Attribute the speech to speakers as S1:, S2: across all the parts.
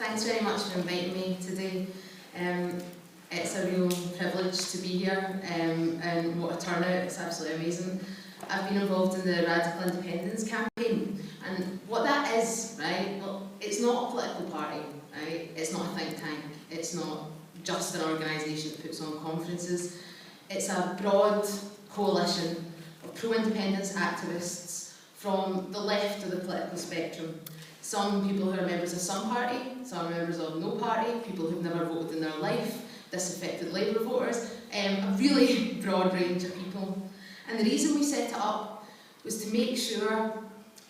S1: Thanks very much for inviting me today. It's a real privilege to be here, and what a turnout, it's absolutely amazing. I've been involved in the Radical Independence campaign, and what that is, right, well, it's not a political party, right? It's not a think tank, it's not just an organisation that puts on conferences. It's a broad coalition of pro-independence activists from the left of the political spectrum. Some people who are members of some party, some members of no party, people who've never voted in their life, disaffected Labour voters, a really broad range of people. And the reason we set it up was to make sure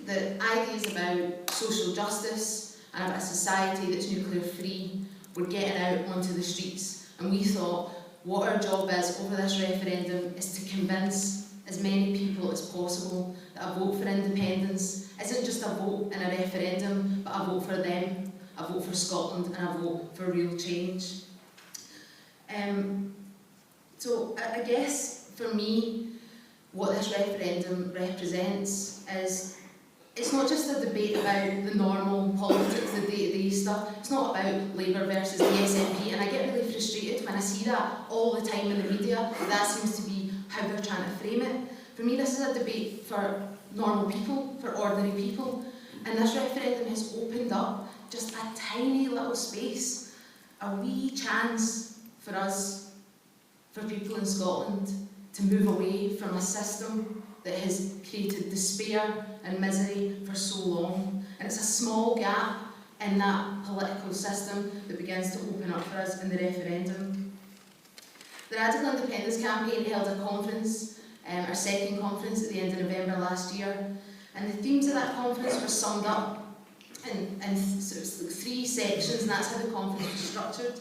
S1: that ideas about social justice and about a society that's nuclear free were getting out onto the streets. And we thought what our job is over this referendum is to convince as many people as possible that a vote for independence isn't just a vote in a referendum, but a vote for them, a vote for Scotland, and a vote for real change. So I guess for me, what this referendum represents is, it's not just a debate about the normal politics, the day-to-day stuff. It's not about Labour versus the SNP, and I get really frustrated when I see that all the time in the media. That seems to be how they're trying to frame it. For me, this is a debate for normal people, for ordinary people, and this referendum has opened up just a tiny little space, a wee chance for us, for people in Scotland, to move away from a system that has created despair and misery for so long. And it's a small gap in that political system that begins to open up for us in the referendum. The Radical Independence campaign held a conference, our second conference at the end of November last year, and the themes of that conference were summed up in sort of 3 sections, and that's how the conference was structured.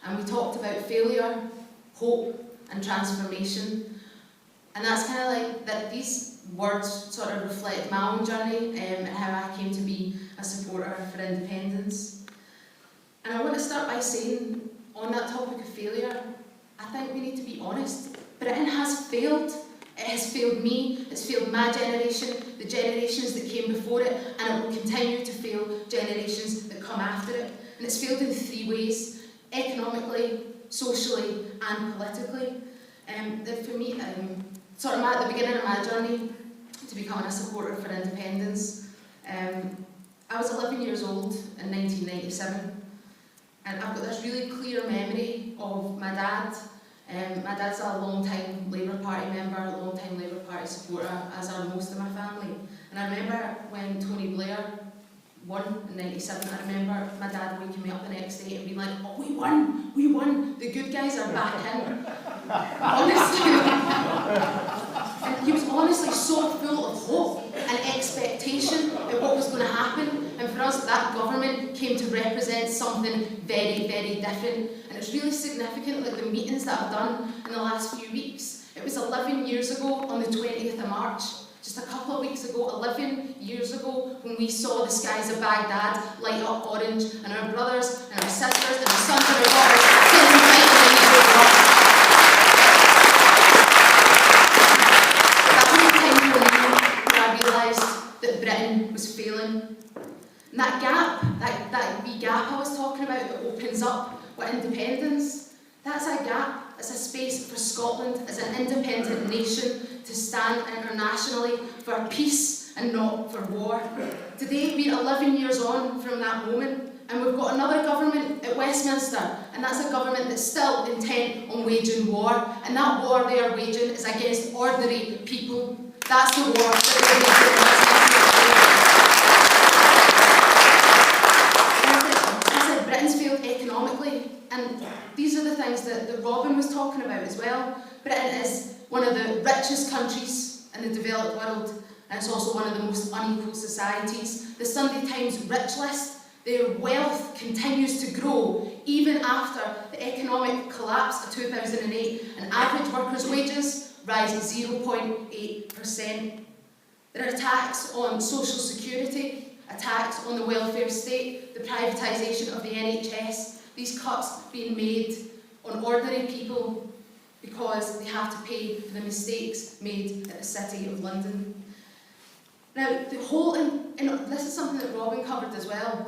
S1: And we talked about failure, hope and transformation, and that's kind of like that. These words sort of reflect my own journey and how I came to be a supporter for independence. And I want to start by saying, on that topic of failure, I think we need to be honest. Britain has failed. It has failed me, it's failed my generation, the generations that came before it, and it will continue to fail generations that come after it. And it's failed in 3 ways: economically, socially and politically. For me, sort of at the beginning of my journey to becoming a supporter for independence, I was 11 years old in 1997, and I've got this really clear memory of my dad. My dad's a long-time Labour Party member, a long-time Labour Party supporter, as are most of my family. And I remember when Tony Blair won in 97, I remember my dad waking me up the next day and being like, "Oh, we won, the good guys are back in." Honestly. And he was honestly so full of hope and expectation at what was going to happen. And for us, that government came to represent something very, very different. And it's really significant, like the meetings that I've done in the last few weeks. It was 11 years ago on the 20th of March, just a couple of weeks ago, 11 years ago, when we saw the skies of Baghdad light up orange, and our brothers and our sisters and our sons and our daughters didn't fight in the Labour bloc. That was the time for me when I realised that Britain was failing. And that gap, that wee gap I was talking about that opens up with independence, that's a gap, it's a space for Scotland as an independent nation to stand internationally for peace and not for war. Today we're 11 years on from that moment, and we've got another government at Westminster, and that's a government that's still intent on waging war, and that war they are waging is against ordinary people. That's the war that they're waging in Westminster. Britain's failed economically, and these are the things that Robin was talking about as well. Britain is one of the richest countries in the developed world, and it's also one of the most unequal societies. The Sunday Times Rich List, their wealth continues to grow even after the economic collapse of 2008, and average workers' wages rise 0.8%. There are attacks on social security, attacks on the welfare state, the privatisation of the NHS, these cuts being made on ordinary people because they have to pay for the mistakes made at the City of London. Now, the whole, and this is something that Robin covered as well,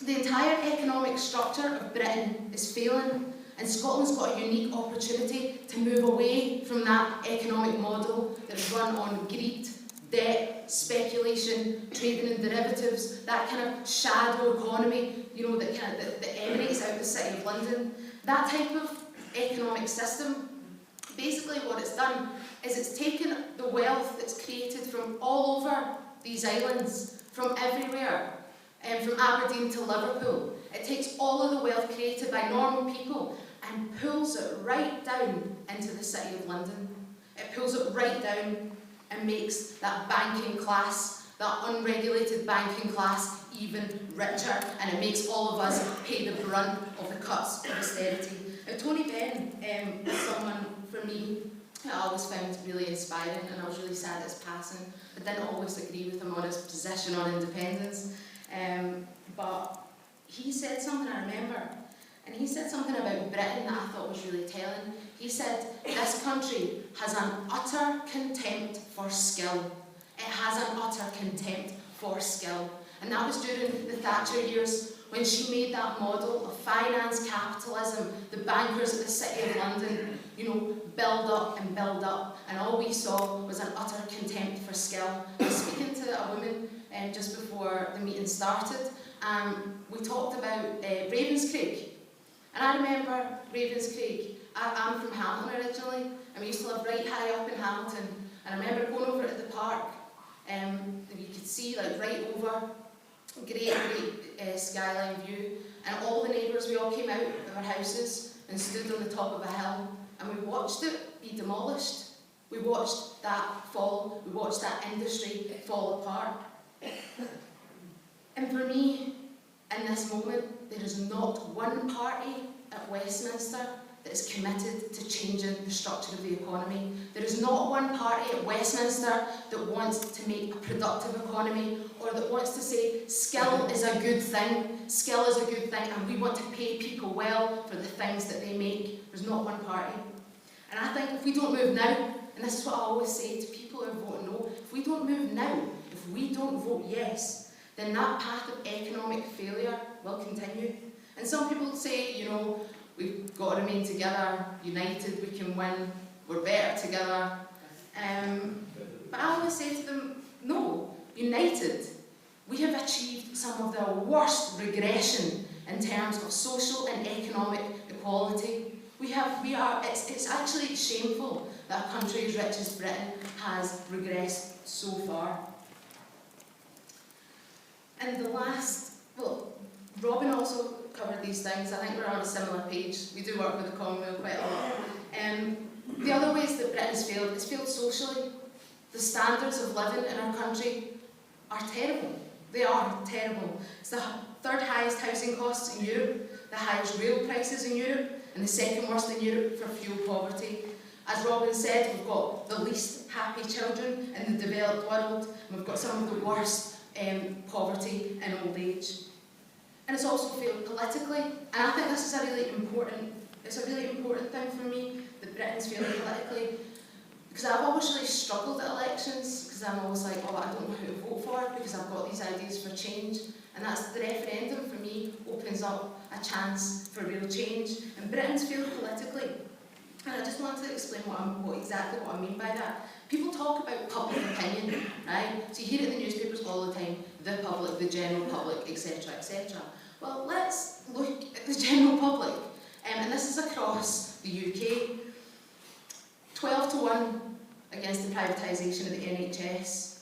S1: The entire economic structure of Britain is failing, and Scotland's got a unique opportunity to move away from that economic model that's run on greed, debt, speculation, trading in derivatives, that kind of shadow economy, you know, that emanates out of the City of London. That type of economic system, basically what it's done is it's taken the wealth that's created from all over these islands, from everywhere, from Aberdeen to Liverpool. It takes all of the wealth created by normal people and pulls it right down into the City of London. It pulls it right down and makes that banking class, that unregulated banking class, even richer, and it makes all of us pay the brunt of the cuts of austerity. Now, Tony Benn was someone, for me, I always found really inspiring, and I was really sad at his passing. I didn't always agree with him on his position on independence, but he said something I remember, and he said something about Britain that I thought was really telling. He said, this country has an utter contempt for skill. It has an utter contempt for skill. And that was during the Thatcher years, when she made that model of finance capitalism, the bankers at the City of London, you know, build up, and all we saw was an utter contempt for skill. I was speaking to a woman just before the meeting started, we talked about Ravenscraig. And I remember Ravenscraig. I'm from Hamilton originally, and we used to live right high up in Hamilton. And I remember going over to the park, and you could see like right over, great skyline view, and all the neighbours, we all came out of our houses and stood on the top of a hill, and we watched it be demolished. We watched that fall, we watched that industry fall apart. And for me, in this moment, there is not one party at Westminster that is committed to changing the structure of the economy. There is not one party at Westminster that wants to make a productive economy, or that wants to say skill is a good thing, and we want to pay people well for the things that they make. There's not one party. And I think if we don't move now, and this is what I always say to people who are voting no, if we don't move now, if we don't vote yes, then that path of economic failure will continue. And some people say, you know, we've got to remain together, united, we can win, we're better together. But I always say to them, no, united, we have achieved some of the worst regression in terms of social and economic equality. It's actually shameful that a country as rich as Britain has regressed so far. And the last, well, Robin also covered these things. I think we're on a similar page. We do work with the Commonwealth quite a lot. The other ways that Britain's failed, it's failed socially. The standards of living in our country are terrible. They are terrible. It's the third highest housing costs in Europe, the highest real prices in Europe, and the second worst in Europe for fuel poverty. As Robin said, we've got the least happy children in the developed world, and we've got some of the worst poverty in old age. And it's also failed politically, and I think this is a really important thing for me, that Britain's failed politically, because I've always really struggled at elections, because I'm always like, oh, I don't know who to vote for, because I've got these ideas for change, and that's the referendum for me opens up a chance for real change, and Britain's failed politically. And I just wanted to explain exactly what I mean by that. People talk about public opinion, right? So you hear it in the newspapers all the time, the public, the general public, etc., etc. Well, let's look at the general public. And this is across the UK. 12-1 against the privatisation of the NHS.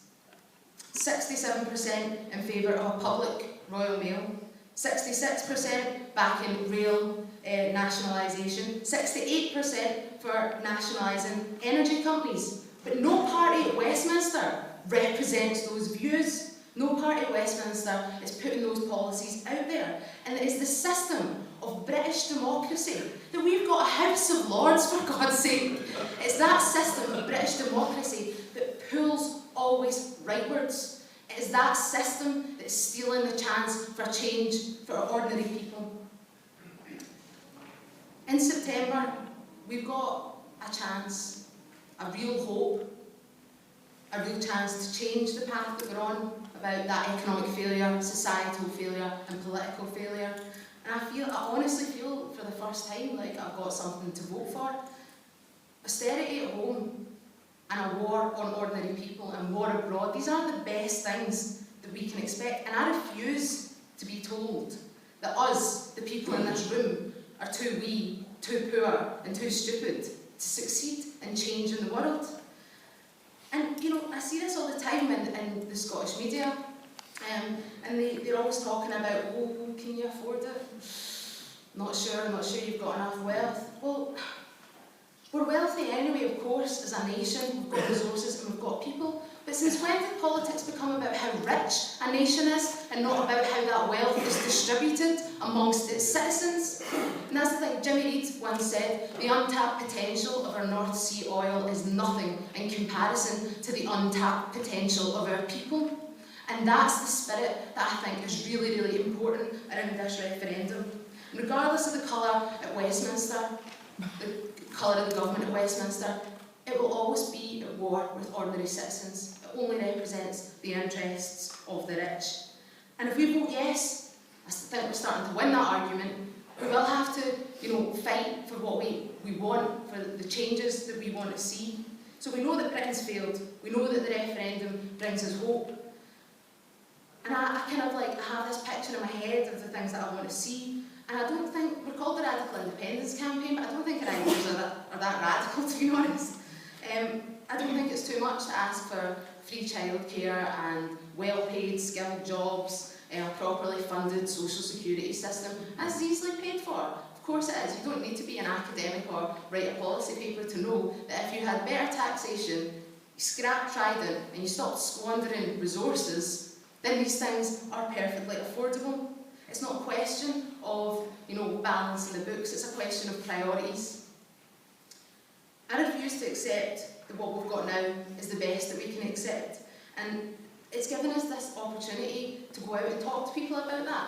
S1: 67% in favour of a public Royal Mail. 66% backing rail nationalisation. 68% for nationalising energy companies. But no party at Westminster represents those views. No party at Westminster is putting those policies out there. And it is the system of British democracy that we've got a House of Lords, for God's sake. It's that system of British democracy that pulls always rightwards. It is that system that's stealing the chance for change for ordinary people. In September, we've got a chance, a real hope, a real chance to change the path that we're on, a about that economic failure, societal failure and political failure. And I honestly feel for the first time like I've got something to vote for. Austerity at home and a war on ordinary people and war abroad, these aren't the best things that we can expect. And I refuse to be told that us, the people in this room, are too wee, too poor and too stupid to succeed and change in the world. And you know, I see this all the time in the Scottish media, and they're always talking about, oh, can you afford it? Not sure you've got enough wealth. Well, we're wealthy anyway, of course, as a nation. We've got resources and we've got people. But since when did politics become about how rich a nation is and not about how that wealth is distributed amongst its citizens? And that's the thing, Jimmy Reid once said, the untapped potential of our North Sea oil is nothing in comparison to the untapped potential of our people. And that's the spirit that I think is really, really important around this referendum. And regardless of the colour at Westminster, the colour of the government at Westminster, it will always be at war with ordinary citizens. It only represents the interests of the rich. And if we vote yes, I think we're starting to win that argument. We will have to, fight for what we want, for the changes that we want to see. So we know that Britain's failed. We know that the referendum brings us hope. And I have this picture in my head of the things that I want to see. And I don't think, we're called the Radical Independence Campaign, but I don't think our ideas are that radical, to be honest. I don't think it's too much to ask for free childcare and well-paid, skilled jobs, a properly funded social security system. That's easily paid for. Of course it is. You don't need to be an academic or write a policy paper to know that if you had better taxation, you scrapped Trident and you stopped squandering resources, then these things are perfectly affordable. It's not a question of, balancing the books, it's a question of priorities. I refuse to accept that what we've got now is the best that we can accept. And it's given us this opportunity to go out and talk to people about that.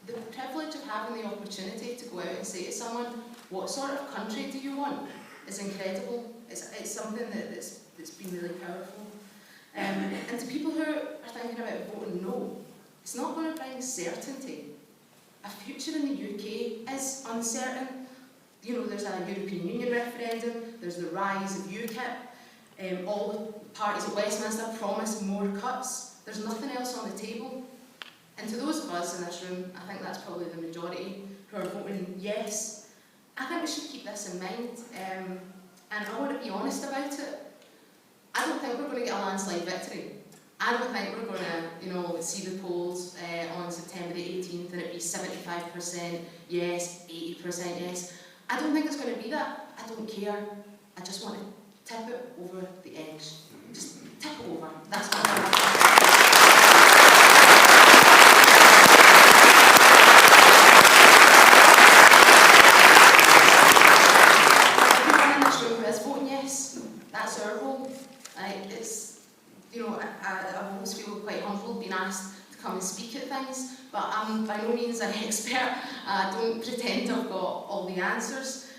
S1: The privilege of having the opportunity to go out and say to someone, what sort of country do you want? Is incredible. It's something that's been really powerful. And to people who are thinking about voting no, it's not going to bring certainty. A future in the UK is uncertain. There's a European Union referendum, there's the rise of UKIP, all the parties at Westminster promise more cuts. There's nothing else on the table. And to those of us in this room, I think that's probably the majority who are voting yes. I think we should keep this in mind, and I want to be honest about it. I don't think we're going to get a landslide victory. I don't think we're going to, see the polls on September the 18th and it be 75% yes, 80% yes. I don't think it's going to be that. I don't care. I just want to tip it over the edge. Just tip it over. That's what I want. Everyone in this room who is voting yes, that's our goal. It's, I always feel quite humbled being asked to come and speak at things, but I'm by no means an expert. I don't pretend I've got all the answers.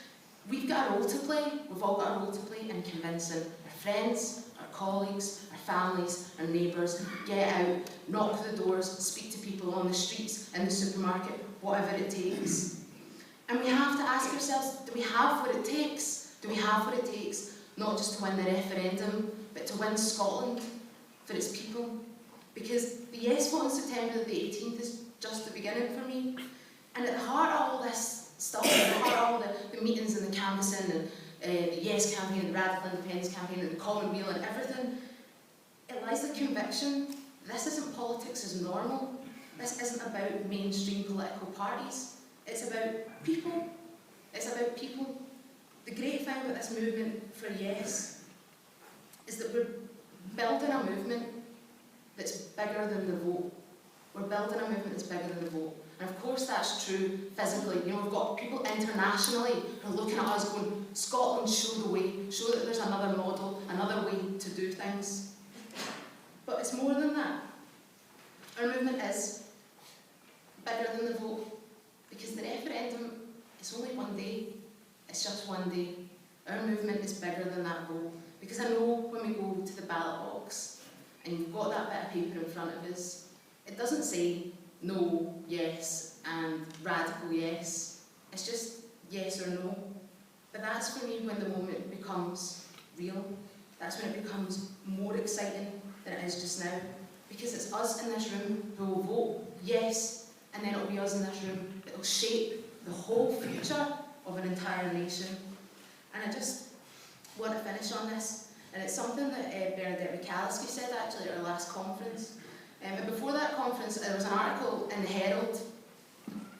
S1: We've got a role to play. We've all got a role to play in convincing our friends, our colleagues, our families, our neighbours. Get out, knock the doors, speak to people on the streets, in the supermarket, whatever it takes. And we have to ask ourselves, do we have what it takes? Do we have what it takes, not just to win the referendum, but to win Scotland for its people? Because the yes vote on September the 18th is just the beginning for me. And at the heart of all this stuff, at the heart of all the meetings and the canvassing and the yes campaign, the Radical Independence campaign and the Common Weal and everything, it lies the conviction this isn't politics as normal. This isn't about mainstream political parties. It's about people. It's about people. The great thing about this movement for yes is that we're building a movement that's bigger than the vote. We're building a movement that's bigger than the vote. And of course that's true physically. We've got people internationally who are looking at us going, Scotland, show the way, show that there's another model, another way to do things. But it's more than that. Our movement is bigger than the vote, because the referendum is only one day. It's just one day. Our movement is bigger than that vote. Because I know when we go to the ballot box, and you've got that bit of paper in front of us, it doesn't say no, yes, and radical yes. It's just yes or no. But that's for me when the moment becomes real. That's when it becomes more exciting than it is just now. Because it's us in this room who will vote yes, and then it'll be us in this room that will shape the whole future of an entire nation. And I just want to finish on this. And it's something that Bernadette McAllister said actually at our last conference. And before that conference, there was an article in the Herald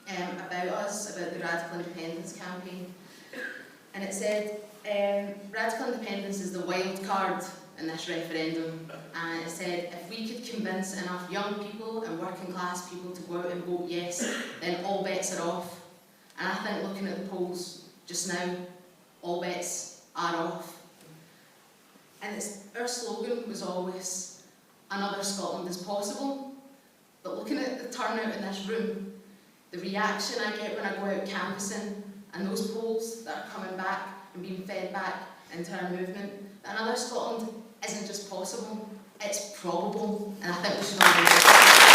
S1: about us, about the Radical Independence campaign. And it said, Radical Independence is the wild card in this referendum. And it said, if we could convince enough young people and working class people to go out and vote yes, then all bets are off. And I think looking at the polls just now, all bets are off. And our slogan was always, another Scotland is possible. But looking at the turnout in this room, the reaction I get when I go out canvassing, and those polls that are coming back and being fed back into our movement, that another Scotland isn't just possible, it's probable, and I think we should all do it.